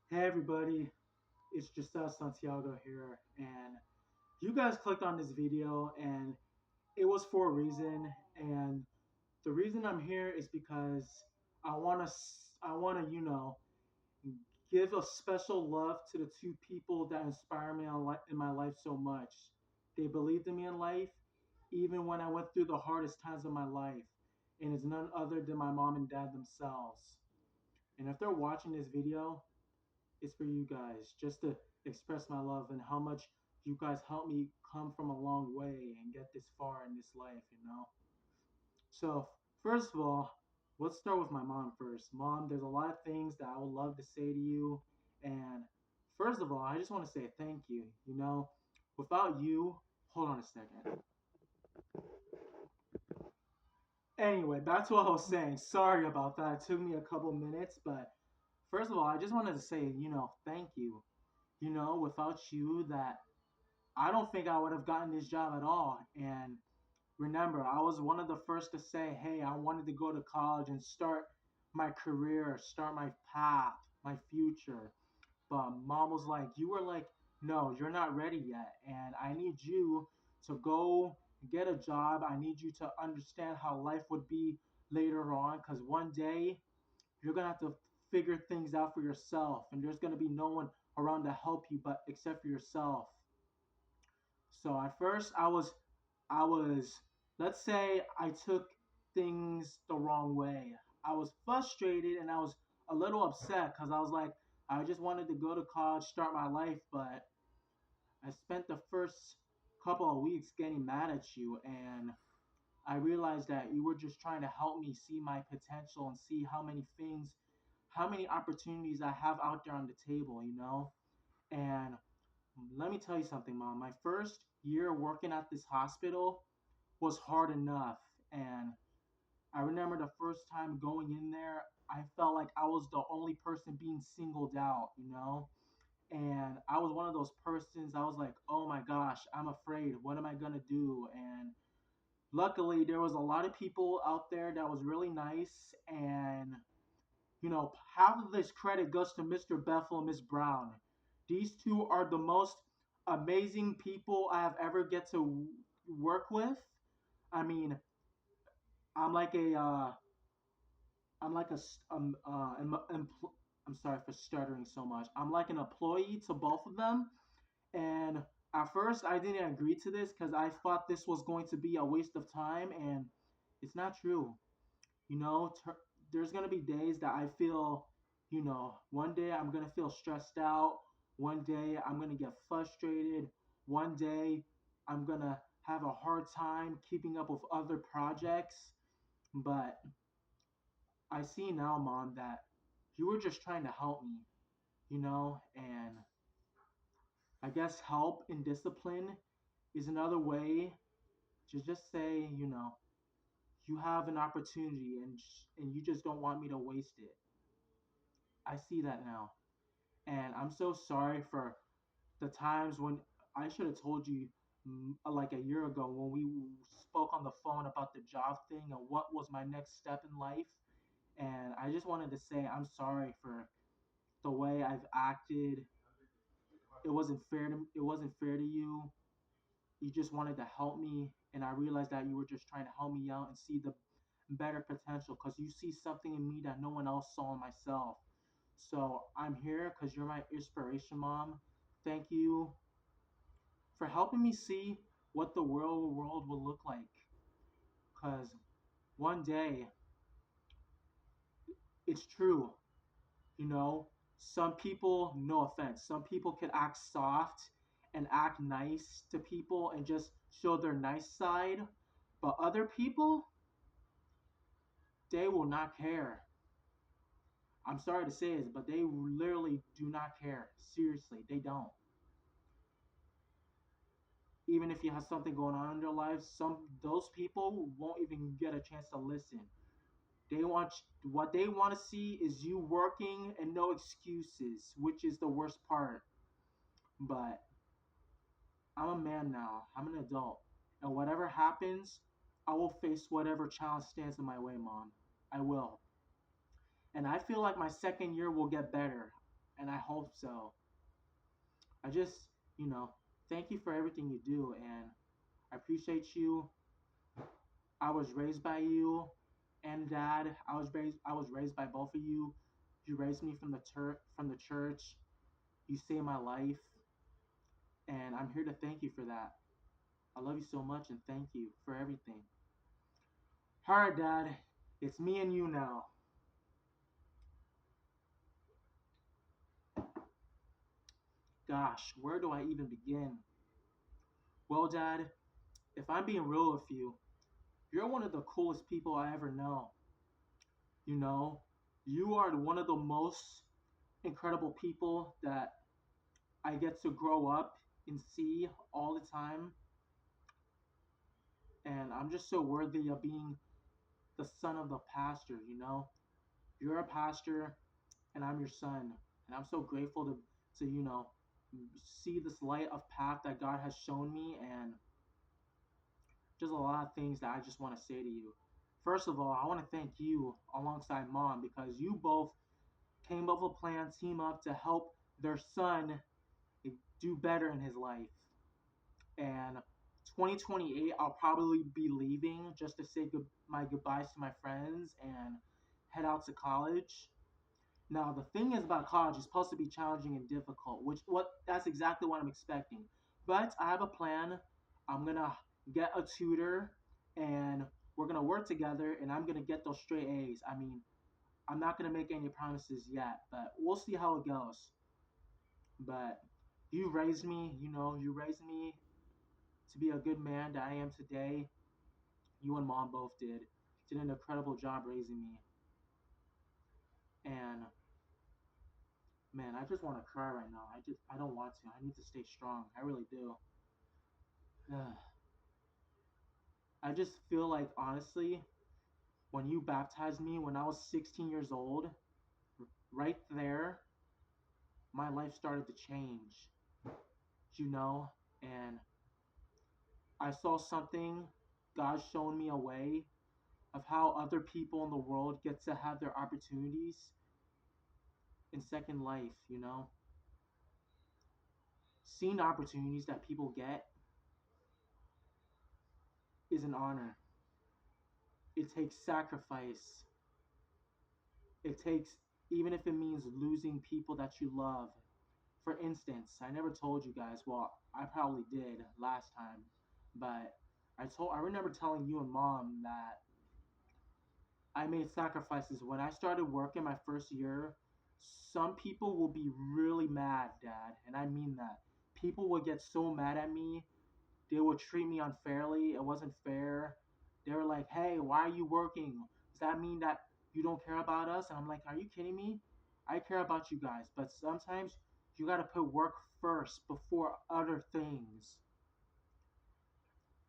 Hey everybody, it's Giselle Santiago here, and you guys clicked on this video, and it was for a reason. And the reason I'm here is because I wanna give a special love to the two people that inspire me in my life so much. They believed in me in life, even when I went through the hardest times of my life, and it's none other than my mom and dad themselves. And if they're watching this video, it's for you guys, just to express my love and how much you guys helped me come from a long way and get this far in this life. So, first of all, let's start with my mom first. Mom, there's a lot of things that I would love to say to you. And first of all, I just want to say thank you. Without you, hold on a second. Anyway, back to what I was saying. Sorry about that. It took me a couple minutes, but first of all, I just wanted to say, thank you. Without you, that I don't think I would have gotten this job at all. And remember, I was one of the first to say, hey, I wanted to go to college and start my career, start my path, my future. But mom was like, you were like, no, you're not ready yet. And I need you to go get a job. I need you to understand how life would be later on. Because one day you're going to have to figure things out for yourself. And there's going to be no one around to help you but except for yourself. So at first I was let's say I took things the wrong way. I was frustrated and I was a little upset cuz I was like I just wanted to go to college, start my life, but I spent the first couple of weeks getting mad at you, and I realized that you were just trying to help me see my potential and see how many opportunities I have out there on the table. And let me tell you something, Mom. My first year working at this hospital was hard enough. And I remember the first time going in there, I felt like I was the only person being singled out. And I was one of those persons, I was like, oh my gosh, I'm afraid. What am I going to do? And luckily, there was a lot of people out there that was really nice. And half of this credit goes to Mr. Bethel and Miss Brown. These two are the most amazing people I have ever get to work with. I mean, I'm like a, I'm like a, I'm sorry for stuttering so much. I'm like an employee to both of them, and at first I didn't agree to this because I thought this was going to be a waste of time, and it's not true. You know, there's gonna be days that I feel, one day I'm gonna feel stressed out. One day I'm gonna get frustrated. One day I'm gonna have a hard time keeping up with other projects. But I see now, Mom, that you were just trying to help me, and I guess help and discipline is another way to just say, you have an opportunity and you just don't want me to waste it. I see that now. And I'm so sorry for the times when I should have told you, like a year ago when we spoke on the phone about the job thing and what was my next step in life. And I just wanted to say I'm sorry for the way I've acted. It wasn't fair to you. You just wanted to help me, and I realized that you were just trying to help me out and see the better potential because you see something in me that no one else saw in myself. So I'm here because you're my inspiration, Mom. Thank you for helping me see what the world will look like. Because one day, it's true, you know, some people, no offense, some people could act soft and act nice to people and just show their nice side. But other people, they will not care. I'm sorry to say this, but they literally do not care. Seriously, they don't. Even if you have something going on in their lives, some those people won't even get a chance to listen. They want what they want to see is you working and no excuses, which is the worst part. But I'm a man now. I'm an adult. And whatever happens, I will face whatever challenge stands in my way, Mom. I will. And I feel like my second year will get better. and I hope so. I just, you know, thank you for everything you do, and I appreciate you. I was raised by you and dad. I was raised by both of you. You raised me from the church. You saved my life, and I'm here to thank you for that. I love you so much and thank you for everything. All right, dad. It's me and you now. Gosh, where do I even begin? Well, dad, if I'm being real with you, you're one of the coolest people I ever know. You know, you are one of the most incredible people that I get to grow up and see all the time. And I'm just so worthy of being the son of the pastor, you know? You're a pastor and I'm your son. And I'm so grateful to see this light of path that God has shown me, and just a lot of things that I just want to say to you. First of all, I want to thank you alongside mom because you both came up with a plan, team up to help their son do better in his life. And 2028, I'll probably be leaving just to say my goodbyes to my friends and head out to college. Now, the thing is about college, it's supposed to be challenging and difficult, which what that's exactly what I'm expecting. But I have a plan. I'm gonna get a tutor, and we're gonna work together, and I'm gonna get those straight A's. I mean, I'm not gonna make any promises yet, but we'll see how it goes. But you raised me, you raised me to be a good man that I am today. You and mom both did an incredible job raising me. And man, I just want to cry right now. I don't want to. I need to stay strong. I really do. I just feel like honestly, when you baptized me when I was 16 years old, right there, my life started to change. You know, and I saw something. God showed me a way of how other people in the world get to have their opportunities in second life. Seeing opportunities that people get is an honor. It takes sacrifice. It takes, even if it means losing people that you love. For instance, I never told you guys, well, I probably did last time, but I remember telling you and mom that I made sacrifices. When I started working my first year, some people will be really mad, dad, and I mean that. People would get so mad at me. They would treat me unfairly. It wasn't fair. They were like, "Hey, why are you working? Does that mean that you don't care about us?" And I'm like, "Are you kidding me? I care about you guys, but sometimes you got to put work first before other things."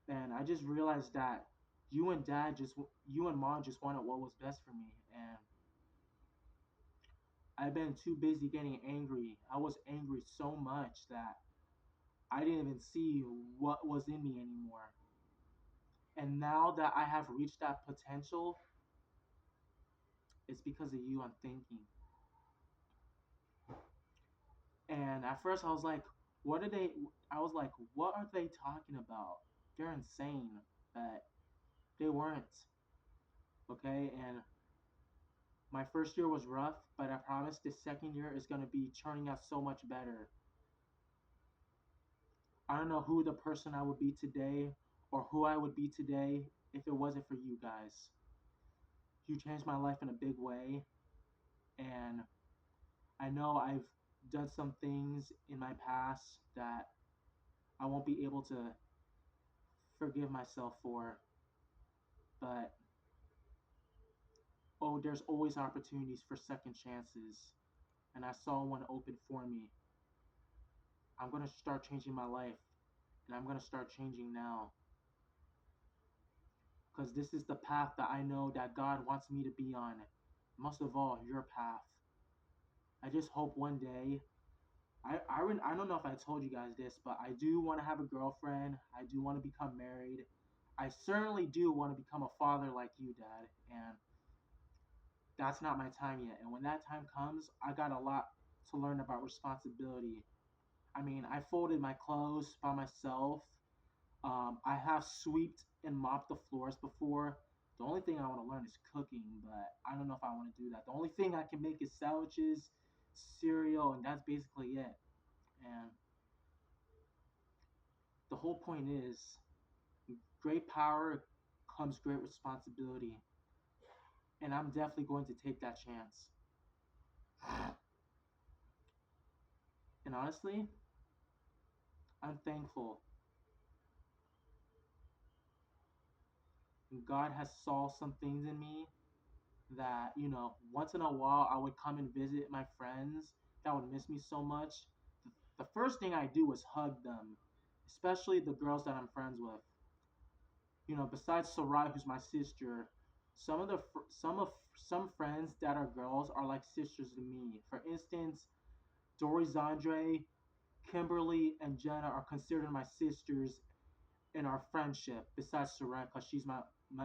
And I just realized that you and mom just wanted what was best for me, and I've been too busy getting angry. I was angry so much that I didn't even see what was in me anymore. And now that I have reached that potential, it's because of you I'm thinking. And at first I was like, what are they I was like, what are they talking about? They're insane. But they weren't. Okay? And my first year was rough, but I promise this second year is gonna be turning out so much better. I don't know who the person I would be today or who I would be today if it wasn't for you guys. You changed my life in a big way, and I know I've done some things in my past that I won't be able to forgive myself for, but there's always opportunities for second chances, and I saw one open for me. I'm gonna start changing my life, and I'm gonna start changing now, because this is the path that I know that God wants me to be on. Most of all, your path. I just hope one day. I don't know if I told you guys this, but I do want to have a girlfriend. I do want to become married. I certainly do want to become a father like you, Dad. And that's not my time yet. And when that time comes, I got a lot to learn about responsibility. I mean, I folded my clothes by myself. I have swept and mopped the floors before. The only thing I want to learn is cooking, but I don't know if I want to do that. The only thing I can make is sandwiches, cereal, and that's basically it. And the whole point is great power comes great responsibility. And I'm definitely going to take that chance. And honestly, I'm thankful. God has saw some things in me that, once in a while I would come and visit my friends that would miss me so much. The first thing I do is hug them, especially the girls that I'm friends with. Besides Sarai, who's my sister, some of the some friends that are girls are like sisters to me. For instance, Dory Zandre, Kimberly, and Jenna are considered my sisters in our friendship. Besides Sarai, because she's my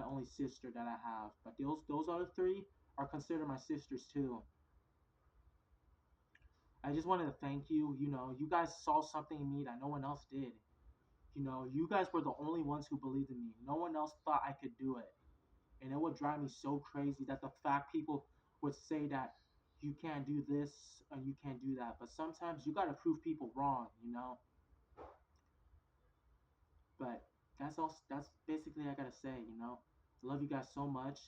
only sister that I have. But those other three are considered my sisters too. I just wanted to thank you. You guys saw something in me that no one else did. You guys were the only ones who believed in me. No one else thought I could do it. And it would drive me so crazy that the fact people would say that you can't do this and you can't do that. But sometimes you got to prove people wrong. But that's all. That's basically I gotta say. I love you guys so much.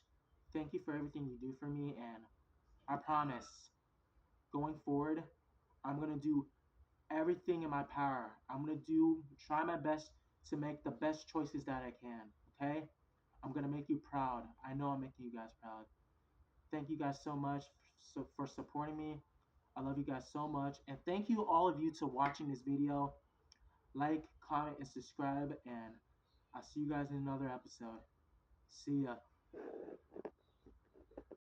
Thank you for everything you do for me, and I promise, going forward, I'm gonna do everything in my power. I'm gonna try my best to make the best choices that I can. Okay? I'm gonna make you proud. I know I'm making you guys proud. Thank you guys so much for supporting me. I love you guys so much, and thank you all of you to watching this video. Like, comment, and subscribe, and I'll see you guys in another episode. See ya.